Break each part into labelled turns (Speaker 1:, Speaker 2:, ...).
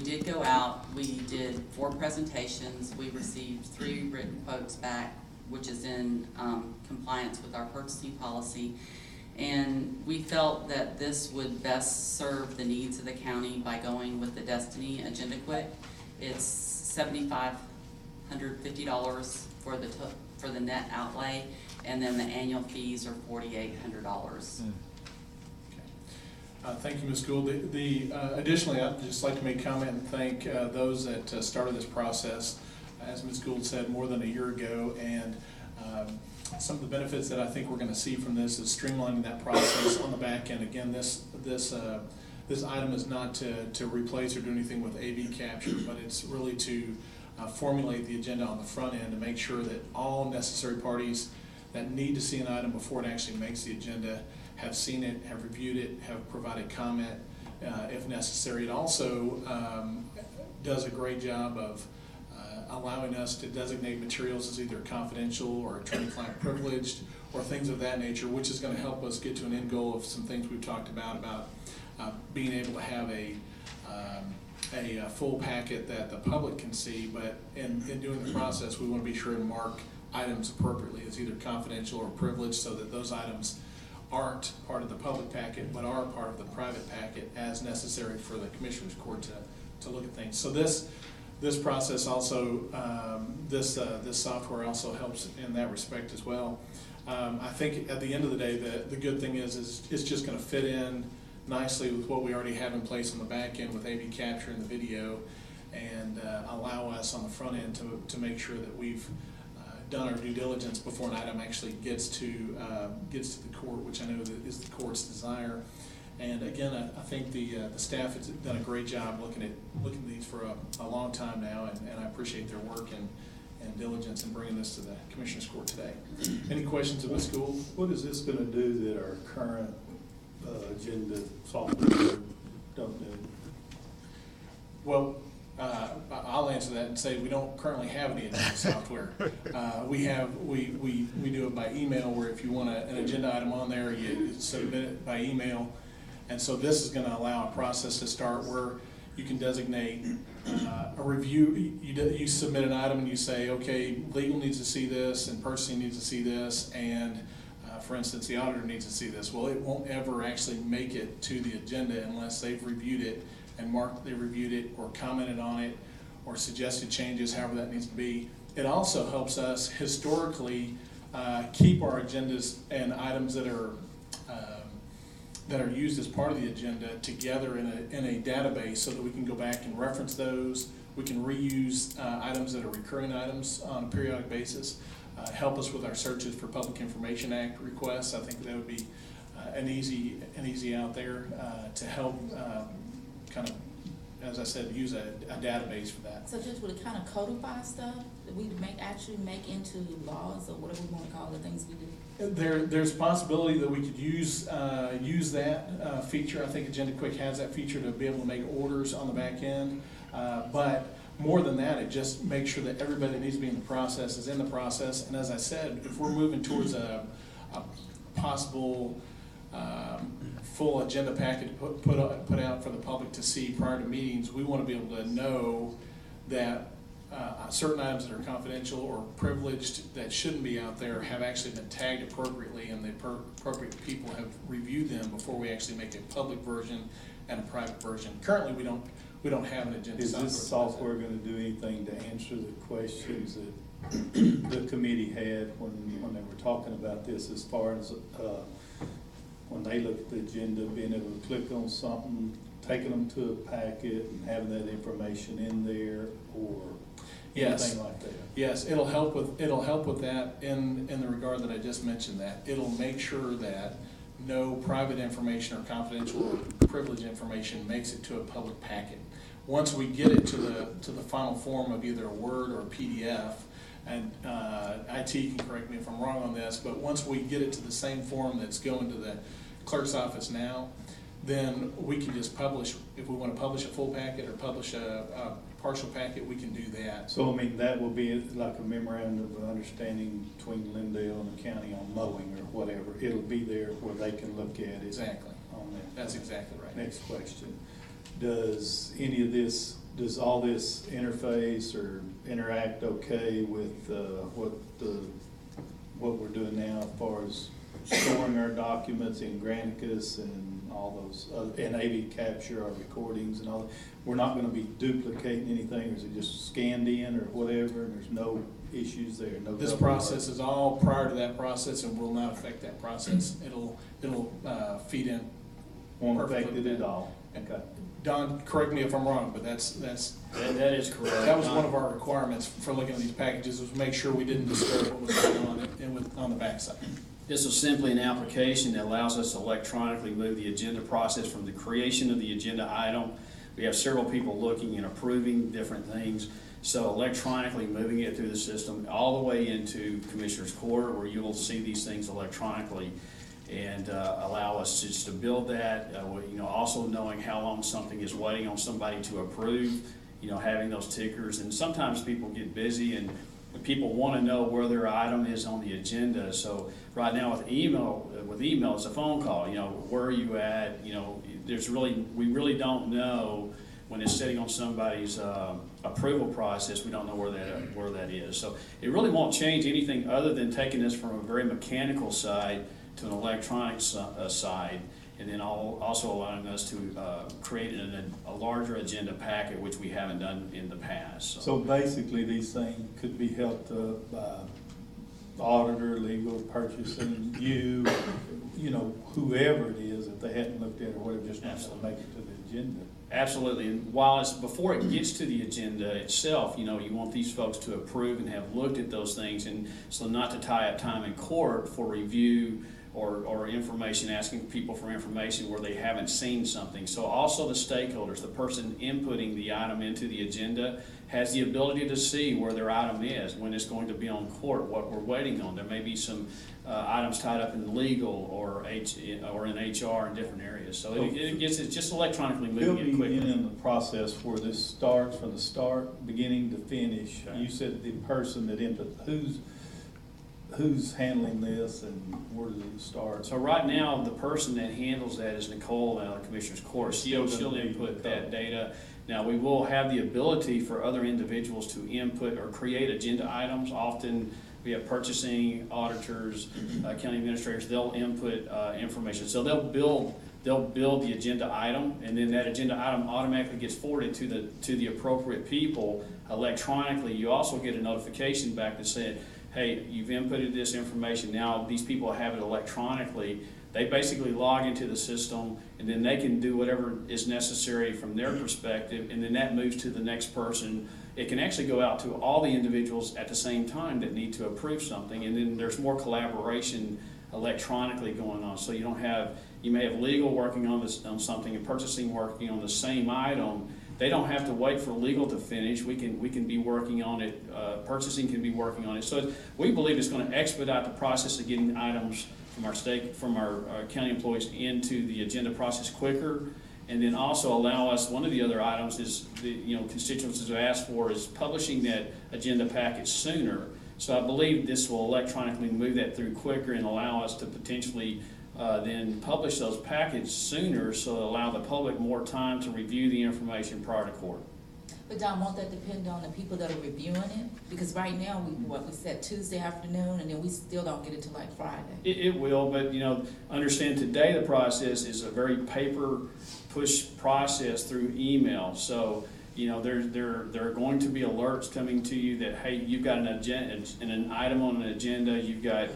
Speaker 1: we did go out, we did 4 presentations, we received 3 written quotes back, which is in compliance with our purchasing policy. And we felt that this would best serve the needs of the county by going with the Destin Agenda quit. It's $7,550 for the net outlay, and then the annual fees are $4,800.
Speaker 2: Thank you, Ms. Gould. Additionally, I'd just like to make comment and thank those that started this process, as Ms. Gould said, more than a year ago. And some of the benefits that I think we're going to see from this is streamlining that process on the back end. Again, this item is not to replace or do anything with AV capture, but it's really to formulate the agenda on the front end to make sure that all necessary parties that need to see an item before it actually makes the agenda have seen it, have reviewed it, have provided comment if necessary. It also does a great job of allowing us to designate materials as either confidential or attorney-client privileged or things of that nature, which is going to help us get to an end goal of some things we've talked about being able to have a full packet that the public can see. But in doing the process, we want to be sure to mark items appropriately as either confidential or privileged, so that those items aren't part of the public packet but are part of the private packet as necessary for the Commissioners Court to look at things. So this process also, this software also helps in that respect as well. I think at the end of the day, the good thing is it's just going to fit in nicely with what we already have in place on the back end with AV capture and the video, and allow us on the front end to make sure that we've done our due diligence before an item actually gets to the court, which I know is the court's desire. And again, I think the staff has done a great job looking at these for a long time now, and I appreciate their work and diligence in bringing this to the Commissioners Court today. Any questions of Ms. Gould?
Speaker 3: What is this going to do that our current agenda software don't do?
Speaker 2: Well, I'll answer that and say we don't currently have any agenda software. We do it by email, where if you want an agenda item on there, you submit it by email. And so this is going to allow a process to start where you can designate a review. You submit an item and you say, okay, legal needs to see this and purchasing needs to see this, and for instance, the auditor needs to see this. Well, it won't ever actually make it to the agenda unless they've reviewed it and marked they reviewed it or commented on it or suggested changes, however that needs to be. It also helps us historically keep our agendas and items that are used as part of the agenda together in a database, so that we can go back and reference those. We can reuse items that are recurring items on a periodic basis. Help us with our searches for Public Information Act requests. I think that would be an easy out there to help kind of, as I said, use a database for that.
Speaker 4: So just would it kind of codify stuff that we actually make into laws, or whatever we want to call the things we do?
Speaker 2: There's a possibility that we could use that feature. I think Agenda Quick has that feature to be able to make orders on the back end. But more than that, it just makes sure that everybody that needs to be in the process is in the process. And as I said, if we're moving towards a possible full agenda packet put out for the public to see prior to meetings, we want to be able to know that certain items that are confidential or privileged that shouldn't be out there have actually been tagged appropriately, and the appropriate people have reviewed them before we actually make a public version and a private version. Currently, we don't have an agenda.
Speaker 3: Is this software going to do anything to answer the questions that the committee had when they were talking about this, as far as when they look at the agenda, being able to click on something, taking them to a packet and having that information in there, or anything like that?
Speaker 2: Yes, it'll help with that in the regard that I just mentioned. That it'll make sure that no private information or confidential or privileged information makes it to a public packet. Once we get it to the final form of either a Word or a PDF, and IT can correct me if I'm wrong on this, but once we get it to the same form that's going to the clerk's office now, then we can just publish. If we want to publish a full packet or publish a partial packet, we can do that.
Speaker 3: So I mean, that will be like a memorandum of understanding between Lindale and the county on mowing or whatever. It'll be there where they can look at it.
Speaker 2: Exactly.
Speaker 3: On that.
Speaker 2: That's exactly right.
Speaker 3: Next question. Does any of this does all this interface or interact okay with, what we're doing now as far as storing our documents in Granicus and all those, and AV capture our recordings and all that? We're not gonna be duplicating anything, or is it just scanned in or whatever, and there's no issues there? No
Speaker 2: This
Speaker 3: double
Speaker 2: process is all prior to that process and will not affect that process. It'll feed in.
Speaker 3: Won't affect
Speaker 2: perfectly
Speaker 3: it at
Speaker 2: then.
Speaker 3: all? Okay.
Speaker 2: Don, correct me if I'm wrong, but that's
Speaker 5: That is correct.
Speaker 2: that was one of our requirements for looking at these packages, was make sure we didn't disturb what was going on on the backside.
Speaker 5: This is simply an application that allows us to electronically move the agenda process from the creation of the agenda item. We have several people looking and approving different things. So electronically moving it through the system all the way into Commissioner's Court, where you will see these things electronically, and allow us just to build that. Also knowing how long something is waiting on somebody to approve. Having those tickers, and sometimes people get busy and people want to know where their item is on the agenda. So right now with email, it's a phone call. Where are you at? We really don't know when it's sitting on somebody's approval process. We don't know where that is. So it really won't change anything other than taking this from a very mechanical side to an electronic side, and then also allowing us to create a larger agenda packet, which we haven't done in the past.
Speaker 3: So basically, these things could be helped up by auditor, legal, purchasing, whoever it is, if they hadn't looked at it or whatever, just not to make it to the agenda.
Speaker 5: Absolutely, and while before it gets to the agenda itself, you want these folks to approve and have looked at those things, and so not to tie up time in court for review or information, asking people for information where they haven't seen something. So also the stakeholders, the person inputting the item into the agenda, has the ability to see where their item is, when it's going to be on court, what we're waiting on. There may be some items tied up in legal or in HR in different areas. So it's just electronically moving it quickly.
Speaker 3: You'll be in the process where this starts from the start, beginning to finish.
Speaker 5: Okay.
Speaker 3: You said the person that input, who's handling this and where does it start?
Speaker 5: So right now, the person that handles that is Nicole in the Commissioner's Court. She'll input that data. Now, we will have the ability for other individuals to input or create agenda items. Often, we have purchasing, auditors, county administrators, they'll input information. So they'll build the agenda item, and then that agenda item automatically gets forwarded to the appropriate people electronically. You also get a notification back that said, hey, you've inputted this information, now these people have it electronically. They basically log into the system, and then they can do whatever is necessary from their perspective, and then that moves to the next person. It can actually go out to all the individuals at the same time that need to approve something, and then there's more collaboration electronically going on. So you may have legal working on something and purchasing working on the same item. They don't have to wait for legal to finish. We can be working on it. Purchasing can be working on it. So we believe it's going to expedite the process of getting items from our county employees into the agenda process quicker, and then also allow us. One of the other items is constituents have asked for is publishing that agenda packet sooner. So I believe this will electronically move that through quicker and allow us to potentially then publish those packets sooner, so it'll allow the public more time to review the information prior to court.
Speaker 4: But Don, won't that depend on the people that are reviewing it? Because right now, we set Tuesday afternoon, and then we still don't get it till like Friday.
Speaker 5: It will, but understand today the process is a very paper push process through email. So there are going to be alerts coming to you that, hey, you've got an agenda, an item on an agenda. You've got,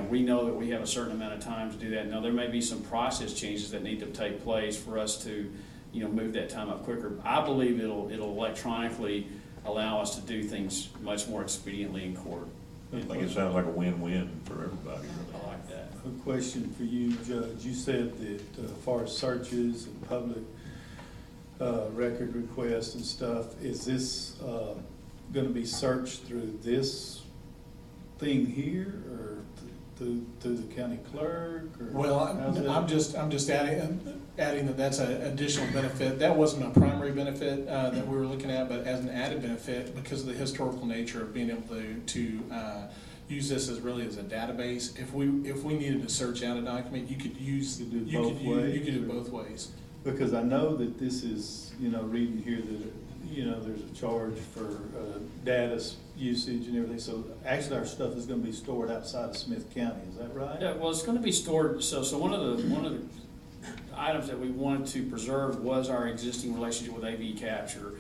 Speaker 5: we know that we have a certain amount of time to do that. Now there may be some process changes that need to take place for us to move that time up quicker. I believe it'll electronically allow us to do things much more expediently in court.
Speaker 6: I think it sounds like a win-win for everybody.
Speaker 5: I like that.
Speaker 3: A question for you, Judge. You said that as far as searches and public record requests and stuff, is this going to be searched through this thing here, or through the county clerk? Or
Speaker 2: Well, I'm just adding that that's an additional benefit. That wasn't a primary benefit that we were looking at, but as an added benefit because of the historical nature of being able to use this as a database. If we needed to search out a document, you could do it both ways. Because I know that this is, reading here that
Speaker 3: you know, there's a charge for data usage and everything, so actually our stuff is gonna be stored outside of Smith County, is that right?
Speaker 5: Yeah, well, it's gonna be stored, so one of the items that we wanted to preserve was our existing relationship with AV Capture.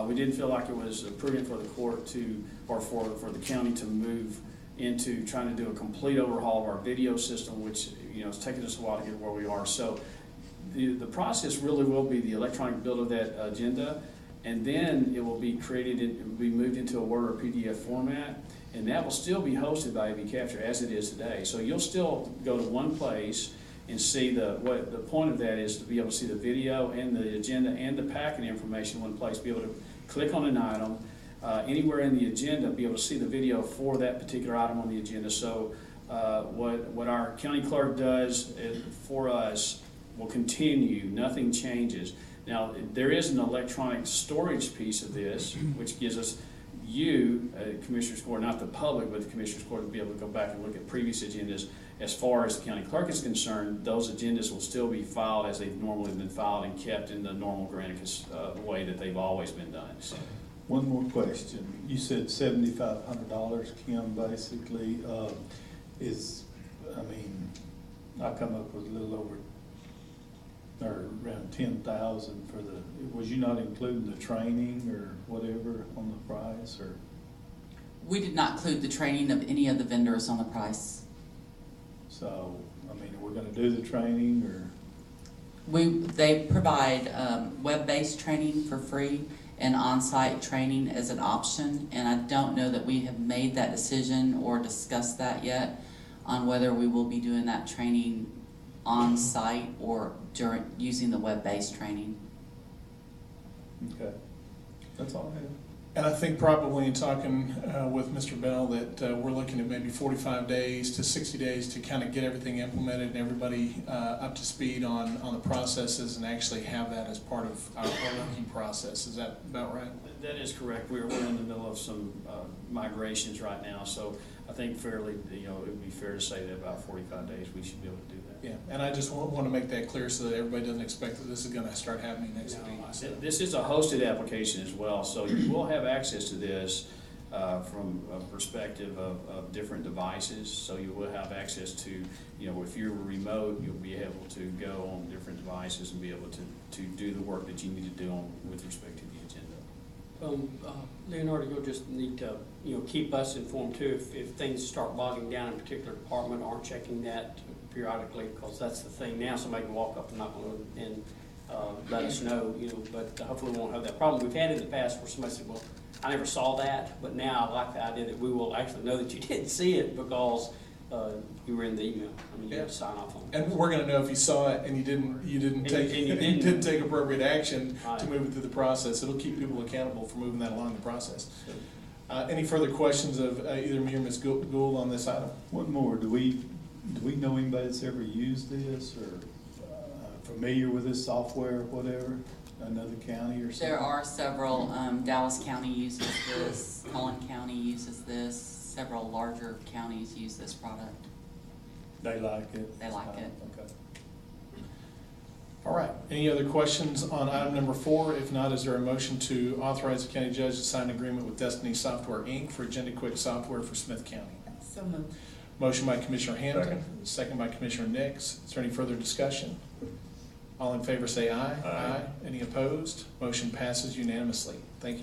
Speaker 5: We didn't feel like it was prudent for the court to, or for the county to move into trying to do a complete overhaul of our video system, which, you know, it's taken us a while to get where we are. So the process really will be the electronic build of that agenda, and then it will be created, it will be moved into a Word or PDF format, and that will still be hosted by AV Capture as it is today. So you'll still go to one place and see what the point of that is, to be able to see the video and the agenda and the packet information in one place, be able to click on an item, anywhere in the agenda, be able to see the video for that particular item on the agenda. So what our county clerk does for us will continue, nothing changes. Now, there is an electronic storage piece of this, which gives us Commissioner's Court, not the public, but the Commissioner's Court, to be able to go back and look at previous agendas. As far as the county clerk is concerned, those agendas will still be filed as they've normally been filed and kept in the normal Granicus way that they've always been done. So.
Speaker 3: One more question. You said $7,500, Kim, basically. I come up with a little over, or around 10,000 for the, was you not including the training or whatever on the price, or?
Speaker 1: We did not include the training of any of the vendors on the price.
Speaker 3: So, we're gonna do the training, or?
Speaker 1: They provide web-based training for free and on-site training as an option, and I don't know that we have made that decision or discussed that yet on whether we will be doing that training on-site or using the web-based training.
Speaker 3: Okay, that's all I have.
Speaker 2: And I think probably in talking with Mr. Bell that we're looking at maybe 45 days to 60 days to kind of get everything implemented and everybody up to speed on the processes, and actually have that as part of our working process. Is that about right?
Speaker 5: That is correct. We're in the middle of some migrations right now, so I think fairly, it would be fair to say that about 45 days we should be able to do that.
Speaker 2: Yeah, and I just want to make that clear so that everybody doesn't expect that this is going to start happening next week. So.
Speaker 5: This is a hosted application as well, so you will have access to this from a perspective of different devices. So you will have access to, if you're remote, you'll be able to go on different devices and be able to do the work that you need to do with respect to the agenda.
Speaker 7: Leonardo, you'll just need to, keep us informed too if things start bogging down in a particular department, aren't checking that periodically, because that's the thing now. Somebody can walk up and let us know, but hopefully we won't have that problem. We've had in the past where somebody said, well, I never saw that, but now I like the idea that we will actually know that you didn't see it because you were in the email. You had to sign off on it.
Speaker 2: And we're going to know if you saw it and you didn't take appropriate action to move it through the process. It'll keep people accountable for moving that along the process. Any further questions of either me or Ms. Gould on this item?
Speaker 3: One more. Do we know anybody that's ever used this or familiar with this software or whatever? Another county or something?
Speaker 1: There are several. Dallas County uses this. Collin County uses this. Several larger counties use this product.
Speaker 3: They like it?
Speaker 1: They like it.
Speaker 3: Okay.
Speaker 2: All right. Any other questions on item number 4? If not, is there a motion to authorize the county judge to sign an agreement with Destiny Software, Inc. for Agenda Quick software for Smith County?
Speaker 4: So moved.
Speaker 2: Motion by Commissioner Hampton, second by Commissioner Nix. Is there any further discussion? All in favor say aye.
Speaker 6: Aye.
Speaker 2: Any opposed? Motion passes unanimously. Thank you.